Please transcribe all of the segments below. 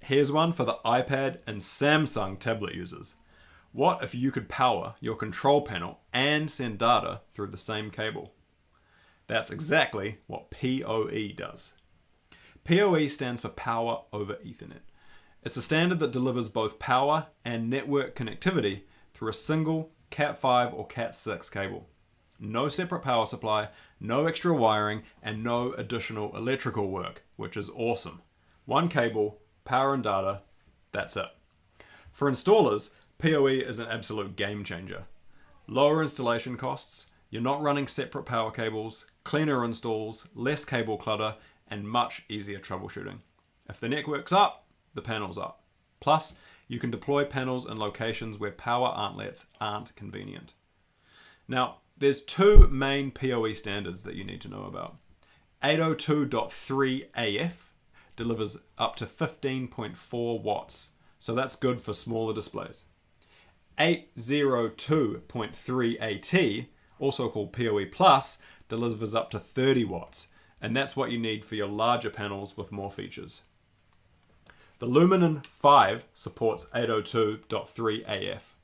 Here's one for the iPad and Samsung tablet users. What if you could power your control panel and send data through the same cable? That's exactly what PoE does. PoE stands for Power over Ethernet. It's a standard that delivers both power and network connectivity through a single Cat5 or Cat6 cable. No separate power supply, no extra wiring, and no additional electrical work, which is awesome. One cable, power and data, that's it. For installers, PoE is an absolute game changer. Lower installation costs, you're not running separate power cables, cleaner installs, less cable clutter, and much easier troubleshooting. If the network's up, the panel's up. Plus, you can deploy panels in locations where power outlets aren't convenient. Now, there's two main PoE standards that you need to know about. 802.3AF delivers up to 15.4 watts, so that's good for smaller displays. 802.3AT, also called PoE Plus, delivers up to 30 watts, and that's what you need for your larger panels with more features. The Luminen 5 supports 802.3AF.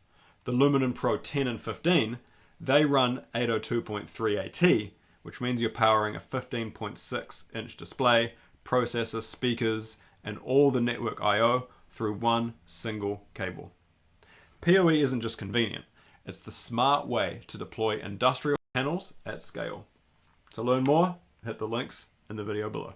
The Luminen Pro 10 and 15, they run 802.3AT, which means you're powering a 15.6-inch display, processor, speakers, and all the network I/O through one single cable. PoE isn't just convenient, it's the smart way to deploy industrial panels at scale. To learn more, hit the links in the video below.